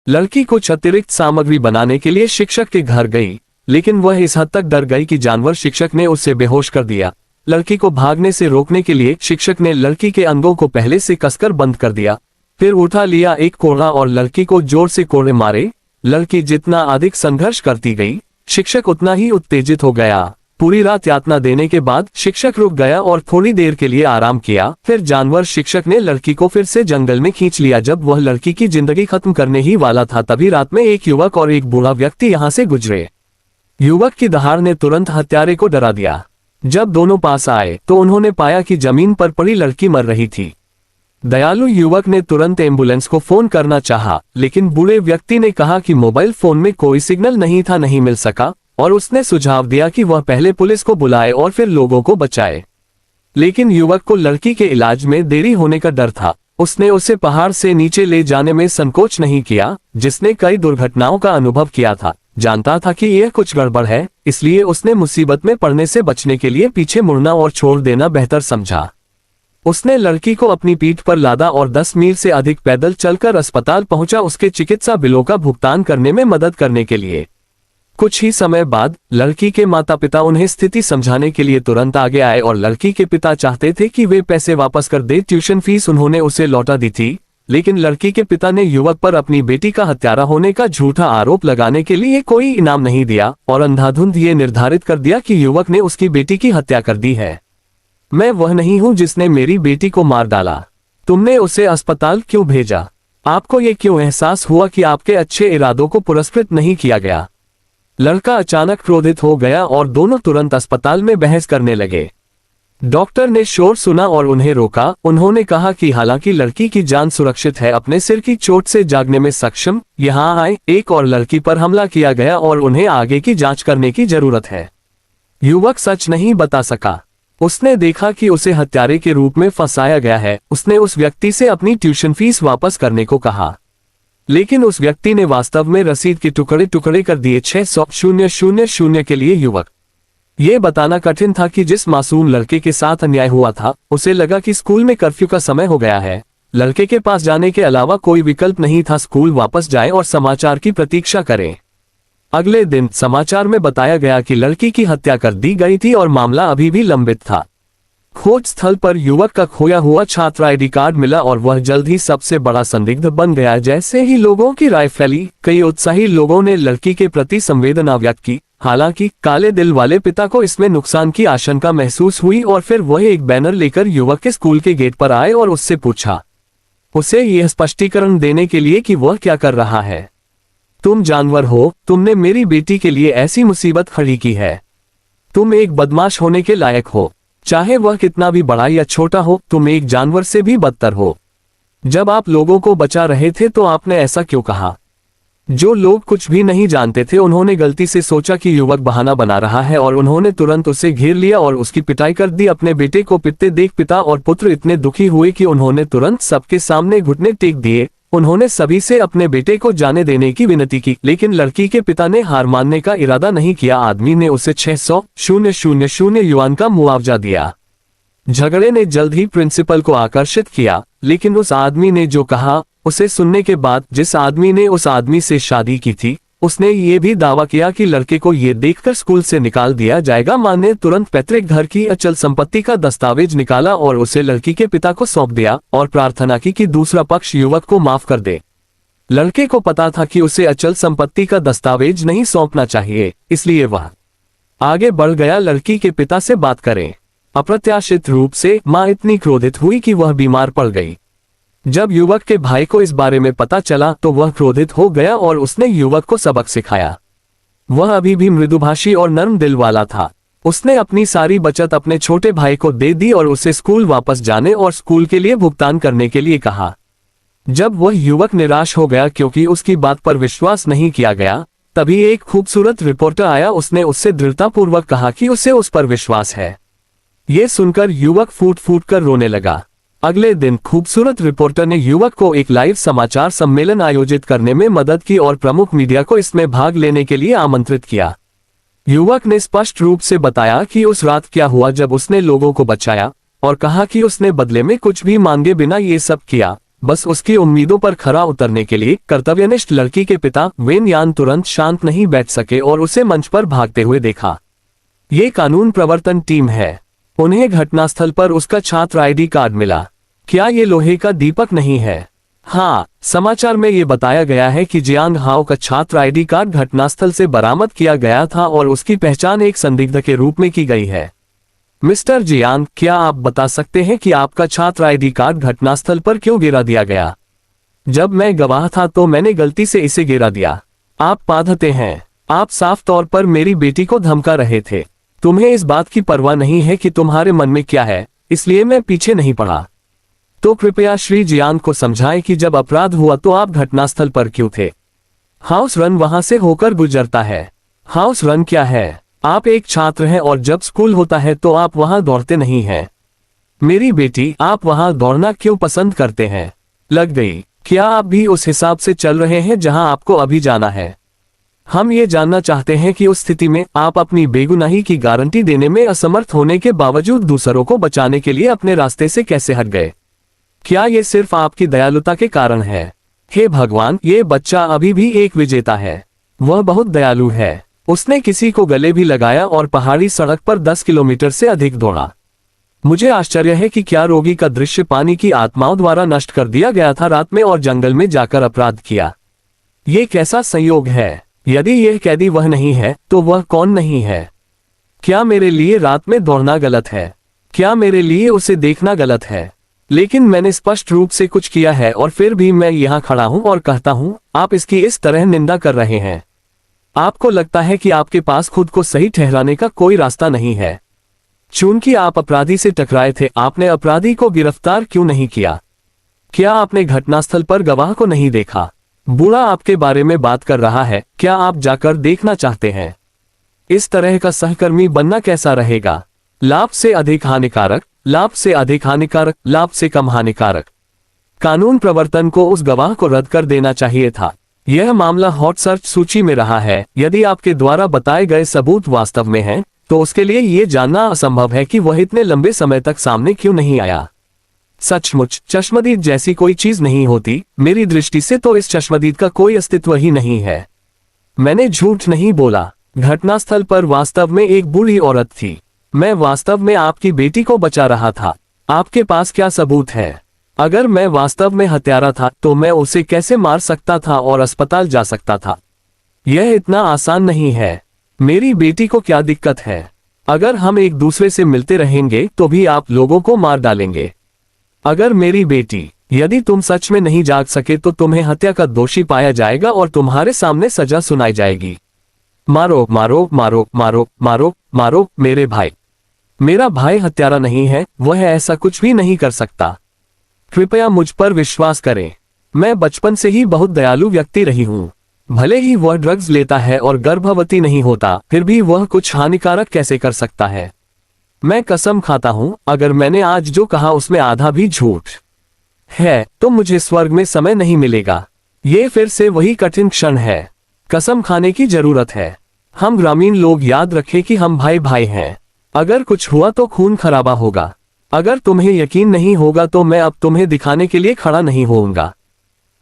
लड़की कुछ अतिरिक्त सामग्री बनाने के लिए शिक्षक के घर गई, लेकिन वह इस हद तक डर गई कि जानवर शिक्षक ने उसे बेहोश कर दिया। लड़की को भागने से रोकने के लिए शिक्षक ने लड़की के अंगों को पहले से कसकर बंद कर दिया, फिर उठा लिया एक कोड़ा और लड़की को जोर से कोड़े मारे। लड़की जितना अधिक संघर्ष करती गई, शिक्षक उतना ही उत्तेजित हो गया। पूरी रात यातना देने के बाद शिक्षक रुक गया और थोड़ी देर के लिए आराम किया। फिर जानवर शिक्षक ने लड़की को फिर से जंगल में खींच लिया। जब वह लड़की की जिंदगी खत्म करने ही वाला था, तभी रात में एक युवक और एक बूढ़ा व्यक्ति यहाँ से गुजरे। युवक की दहाड़ ने तुरंत हत्यारे को डरा दिया। जब दोनों पास आए तो उन्होंने पाया कि जमीन पर पड़ी लड़की मर रही थी। दयालु युवक ने तुरंत एम्बुलेंस को फोन करना चाहा, लेकिन बूढ़े व्यक्ति ने कहा कि मोबाइल फोन में कोई सिग्नल नहीं मिल सका, और उसने सुझाव दिया कि वह पहले पुलिस को बुलाए और फिर लोगों को बचाए। लेकिन युवक को लड़की के इलाज में देरी होने का डर था। उसने उसे पहाड़ से नीचे ले जाने में संकोच नहीं किया, जिसने कई दुर्घटनाओं का अनुभव किया था। जानता था कि यह कुछ गड़बड़ है, इसलिए उसने मुसीबत में पड़ने से बचने के लिए पीछे मुड़ना और छोड़ देना बेहतर समझा। उसने लड़की को अपनी पीठ पर लादा और 10 मील से अधिक पैदल चलकर अस्पताल पहुंचा, उसके चिकित्सा बिलों का भुगतान करने में मदद करने के लिए। कुछ ही समय बाद लड़की के माता पिता उन्हें स्थिति समझाने के लिए तुरंत आगे आए और लड़की के पिता चाहते थे कि वे पैसे वापस कर दे। ट्यूशन फीस उन्होंने उसे लौटा दी थी, लेकिन लड़की के पिता ने युवक पर अपनी बेटी का हत्यारा होने का झूठा आरोप लगाने के लिए कोई इनाम नहीं दिया और अंधाधुंध ये निर्धारित कर दिया कि युवक ने उसकी बेटी की हत्या कर दी है। मैं वह नहीं हूं जिसने मेरी बेटी को मार डाला। तुमने उसे अस्पताल क्यों भेजा? आपको ये क्यों एहसास हुआ कि आपके अच्छे इरादों को पुरस्कृत नहीं किया गया? लड़का अचानक क्रोधित हो गया और दोनों तुरंत अस्पताल में बहस करने लगे। डॉक्टर ने शोर सुना और उन्हें रोका। उन्होंने कहा कि हालांकि लड़की की जान सुरक्षित है, अपने सिर की चोट से जागने में सक्षम यहाँ आए। एक और लड़की पर हमला किया गया और उन्हें आगे की जांच करने की जरूरत है। युवक सच नहीं बता सका। उसने देखा कि उसे हत्यारे के रूप में फंसाया गया है। उसने उस व्यक्ति से अपनी ट्यूशन फीस वापस करने को कहा, लेकिन उस व्यक्ति ने वास्तव में रसीद के टुकड़े टुकड़े कर दिए 600,000 के लिए। युवक ये बताना कठिन था कि जिस मासूम लड़के के साथ अन्याय हुआ था, उसे लगा कि स्कूल में कर्फ्यू का समय हो गया है। लड़के के पास जाने के अलावा कोई विकल्प नहीं था। स्कूल वापस जाए और समाचार की प्रतीक्षा करें। अगले दिन समाचार में बताया गया कि लड़की की हत्या कर दी गई थी और मामला अभी भी लंबित था। खोज स्थल पर युवक का खोया हुआ छात्र आईडी कार्ड मिला और वह जल्द ही सबसे बड़ा संदिग्ध बन गया। जैसे ही लोगों की राय फैली, कई उत्साही लोगों ने लड़की के प्रति संवेदना व्यक्त की। हालांकि काले दिल वाले पिता को इसमें नुकसान की आशंका महसूस हुई और फिर वह एक बैनर लेकर युवक के स्कूल के गेट पर आए और उससे पूछा, उसे यह स्पष्टीकरण देने के लिए कि वह क्या कर रहा है। तुम जानवर हो, तुमने मेरी बेटी के लिए ऐसी मुसीबत खड़ी की है। तुम एक बदमाश होने के लायक हो। चाहे वह कितना भी बड़ा या छोटा हो, तुम एक जानवर से भी बदतर हो। जब आप लोगों को बचा रहे थे तो आपने ऐसा क्यों कहा? जो लोग कुछ भी नहीं जानते थे, उन्होंने गलती से सोचा कि युवक बहाना बना रहा है और उन्होंने तुरंत उसे घेर लिया और उसकी पिटाई कर दी। अपने बेटे को पिटते देख पिता और पुत्र इतने दुखी हुए कि उन्होंने तुरंत सबके सामने घुटने टेक दिए। उन्होंने सभी से अपने बेटे को जाने देने की विनती की, लेकिन लड़की के पिता ने हार मानने का इरादा नहीं किया। आदमी ने उसे 600,000 युआन का मुआवजा दिया। झगड़े ने जल्द ही प्रिंसिपल को आकर्षित किया, लेकिन उस आदमी ने जो कहा उसे सुनने के बाद, जिस आदमी ने उस आदमी से शादी की थी, उसने ये भी दावा किया कि लड़के को ये देखकर स्कूल से निकाल दिया जाएगा। मां ने तुरंत पैतृक घर की अचल संपत्ति का दस्तावेज निकाला और उसे लड़की के पिता को सौंप दिया और प्रार्थना की कि दूसरा पक्ष युवक को माफ कर दे। लड़के को पता था कि उसे अचल संपत्ति का दस्तावेज नहीं सौंपना चाहिए, इसलिए वह आगे बढ़ गया लड़की के पिता से बात करें। अप्रत्याशित रूप से मां इतनी क्रोधित हुई कि वह बीमार पड़ गई। जब युवक के भाई को इस बारे में पता चला तो वह क्रोधित हो गया और उसने युवक को सबक सिखाया। वह अभी भी मृदुभाषी और नर्म दिल वाला था। उसने अपनी सारी बचत अपने छोटे भाई को दे दी और उसे स्कूल वापस जाने और स्कूल के लिए भुगतान करने के लिए कहा। जब वह युवक निराश हो गया क्योंकि उसकी बात पर विश्वास नहीं किया गया, तभी एक खूबसूरत रिपोर्टर आया। उसने उससे दृढ़तापूर्वक कहा कि उसे उस पर विश्वास है। ये सुनकर युवक फूट फूट कर रोने लगा। अगले दिन खूबसूरत रिपोर्टर ने युवक को एक लाइव समाचार सम्मेलन आयोजित करने में मदद की और प्रमुख मीडिया को इसमें भाग लेने के लिए आमंत्रित किया। युवक ने स्पष्ट रूप से बताया कि उस रात क्या हुआ जब उसने लोगों को बचाया, और कहा कि उसने बदले में कुछ भी मांगे बिना ये सब किया। बस उसकी उम्मीदों पर खरा उतरने के लिए कर्तव्यनिष्ठ लड़की के पिता वेन यान तुरंत शांत नहीं बैठ सके और उसे मंच पर भागते हुए देखा। ये कानून प्रवर्तन टीम है। उन्हें घटनास्थल पर उसका छात्र आईडी कार्ड मिला। क्या ये लोहे का दीपक नहीं है? हाँ, समाचार में ये बताया गया है कि जियांग हाओ का छात्र आईडी कार्ड घटनास्थल से बरामद किया गया था और उसकी पहचान एक संदिग्ध के रूप में की गई है। मिस्टर जियांग, क्या आप बता सकते हैं कि आपका छात्र आईडी कार्ड घटनास्थल पर क्यों गिरा दिया गया? जब मैं गवाह था तो मैंने गलती से इसे गिरा दिया। आप पागल हैं। आप साफ तौर पर मेरी बेटी को धमका रहे थे। तुम्हें इस बात की परवाह नहीं है कि तुम्हारे मन में क्या है, इसलिए मैं पीछे नहीं पड़ा। तो कृपया श्री जियांग को समझाएं कि जब अपराध हुआ तो आप घटनास्थल पर क्यों थे? हाउस रन वहां से होकर गुजरता है। हाउस रन क्या है? आप एक छात्र हैं और जब स्कूल होता है तो आप वहां दौड़ते नहीं हैं। मेरी बेटी, आप वहां दौड़ना क्यों पसंद करते हैं? लग गई। क्या आप भी उस हिसाब से चल रहे हैं जहां आपको अभी जाना है? हम ये जानना चाहते हैं कि उस स्थिति में आप अपनी बेगुनाही की गारंटी देने में असमर्थ होने के बावजूद दूसरों को बचाने के लिए अपने रास्ते से कैसे हट गए? क्या ये सिर्फ आपकी दयालुता के कारण है? हे भगवान, ये बच्चा अभी भी एक विजेता है। वह बहुत दयालु है। उसने किसी को गले भी लगाया और पहाड़ी सड़क पर 10 किलोमीटर से अधिक दौड़ा। मुझे आश्चर्य है कि क्या रोगी का दृश्य पानी की आत्माओं द्वारा नष्ट कर दिया गया था। रात में और जंगल में जाकर अपराध किया। ये कैसा संयोग है? यदि यह कैदी वह नहीं है तो वह कौन नहीं है? क्या मेरे लिए रात में दौड़ना गलत है? क्या मेरे लिए उसे देखना गलत है? लेकिन मैंने स्पष्ट रूप से कुछ किया है और फिर भी मैं यहाँ खड़ा हूँ और कहता हूँ, आप इसकी इस तरह निंदा कर रहे हैं। आपको लगता है कि आपके पास खुद को सही ठहराने का कोई रास्ता नहीं है। चूंकि आप अपराधी से टकराए थे, आपने अपराधी को गिरफ्तार क्यों नहीं किया? क्या आपने घटनास्थल पर गवाह को नहीं देखा? बूढ़ा आपके बारे में बात कर रहा है, क्या आप जाकर देखना चाहते हैं? इस तरह का सहकर्मी बनना कैसा रहेगा? लाभ से अधिक हानिकारक, लाभ से अधिक हानिकारक, लाभ से कम हानिकारक। कानून प्रवर्तन को उस गवाह को रद्द कर देना चाहिए था। यह मामला हॉट सर्च सूची में रहा है। यदि आपके द्वारा बताए गए सबूत वास्तव में हैं, तो उसके लिए यह जानना असंभव है कि वह इतने लंबे समय तक सामने क्यों नहीं आया। सचमुच चश्मदीद जैसी कोई चीज नहीं होती। मेरी दृष्टि से तो इस चश्मदीद का कोई अस्तित्व ही नहीं है। मैंने झूठ नहीं बोला। घटनास्थल पर वास्तव में एक बूढ़ी औरत थी। मैं वास्तव में आपकी बेटी को बचा रहा था। आपके पास क्या सबूत है? अगर मैं वास्तव में हत्यारा था तो मैं उसे कैसे मार सकता था और अस्पताल जा सकता था? यह इतना आसान नहीं है। मेरी बेटी को क्या दिक्कत है? अगर हम एक दूसरे से मिलते रहेंगे तो भी आप लोगों को मार डालेंगे। अगर मेरी बेटी, यदि तुम सच में नहीं जाग सके तो तुम्हें हत्या का दोषी पाया जाएगा और तुम्हारे सामने सजा सुनाई जाएगी। मारो मारो मारो मारो मारो मारो मेरे भाई। मेरा भाई हत्यारा नहीं है। वह ऐसा कुछ भी नहीं कर सकता। कृपया मुझ पर विश्वास करें। मैं बचपन से ही बहुत दयालु व्यक्ति रही हूँ। भले ही वह ड्रग्स लेता है और गर्भवती नहीं होता, फिर भी वह कुछ हानिकारक कैसे कर सकता है? मैं कसम खाता हूँ, अगर मैंने आज जो कहा उसमें आधा भी झूठ है तो मुझे स्वर्ग में समय नहीं मिलेगा। ये फिर से वही कठिन क्षण है। कसम खाने की जरूरत है। हम ग्रामीण लोग याद रखें कि हम भाई भाई हैं। अगर कुछ हुआ तो खून खराबा होगा। अगर तुम्हें यकीन नहीं होगा तो मैं अब तुम्हें दिखाने के लिए खड़ा नहीं होऊंगा।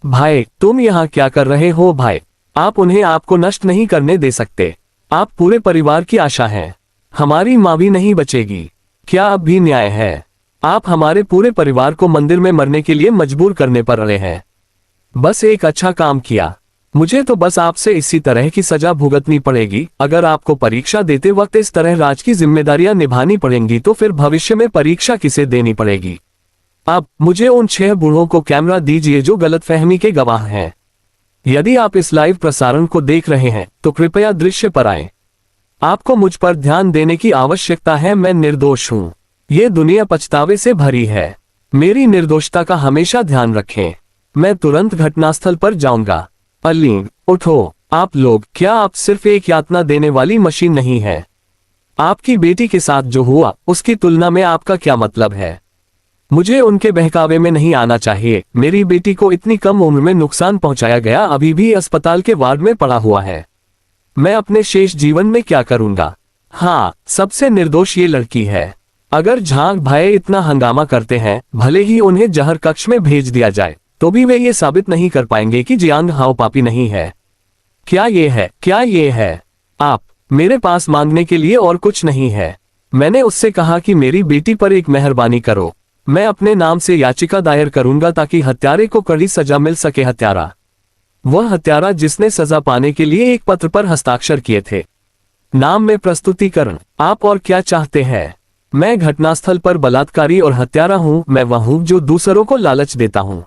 भाई, तुम यहाँ क्या कर रहे हो? भाई, आप उन्हें आपको नष्ट नहीं करने दे सकते। आप पूरे परिवार की आशा हैं। हमारी माँ भी नहीं बचेगी। क्या अब भी न्याय है? आप हमारे पूरे परिवार को मंदिर में मरने के लिए मजबूर करने पर अड़े हैं। बस एक अच्छा काम किया। मुझे तो बस आपसे इसी तरह की सजा भुगतनी पड़ेगी। अगर आपको परीक्षा देते वक्त इस तरह राज की जिम्मेदारियां निभानी पड़ेंगी तो फिर भविष्य में परीक्षा किसे देनी पड़ेगी? अब मुझे उन 6 बूढ़ों को कैमरा दीजिए जो गलतफहमी के गवाह हैं। यदि आप इस लाइव प्रसारण को देख रहे हैं तो कृपया दृश्य पर आएं। आपको मुझ पर ध्यान देने की आवश्यकता है। मैं निर्दोष हूं। ये दुनिया पछतावे से भरी है। मेरी निर्दोषता का हमेशा ध्यान रखें। मैं तुरंत घटनास्थल पर जाऊंगा। अलीन, उठो। आप लोग, क्या आप सिर्फ एक यातना देने वाली मशीन नहीं है? आपकी बेटी के साथ जो हुआ उसकी तुलना में आपका क्या मतलब है? मुझे उनके बहकावे में नहीं आना चाहिए। मेरी बेटी को इतनी कम उम्र में नुकसान पहुंचाया गया, अभी भी अस्पताल के वार्ड में पड़ा हुआ है। मैं अपने शेष जीवन में क्या करूंगा? हाँ, सबसे निर्दोष ये लड़की है। अगर झांग भाई इतना हंगामा करते हैं, भले ही उन्हें जहर कक्ष में भेज दिया जाए, तो भी वे ये साबित नहीं कर पाएंगे कि जियांग हाओ पापी नहीं है। क्या ये है? आप, मेरे पास मांगने के लिए और कुछ नहीं है। मैंने उससे कहा कि मेरी बेटी पर एक मेहरबानी करो। मैं अपने नाम से याचिका दायर करूंगा ताकि हत्यारे को कड़ी सजा मिल सके। हत्यारा, वह हत्यारा जिसने सजा पाने के लिए एक पत्र पर हस्ताक्षर किए थे। नाम में प्रस्तुतिकरण। आप और क्या चाहते हैं? मैं घटनास्थल पर बलात्कारी और हत्यारा हूं। मैं वह हूं जो दूसरों को लालच देता हूं।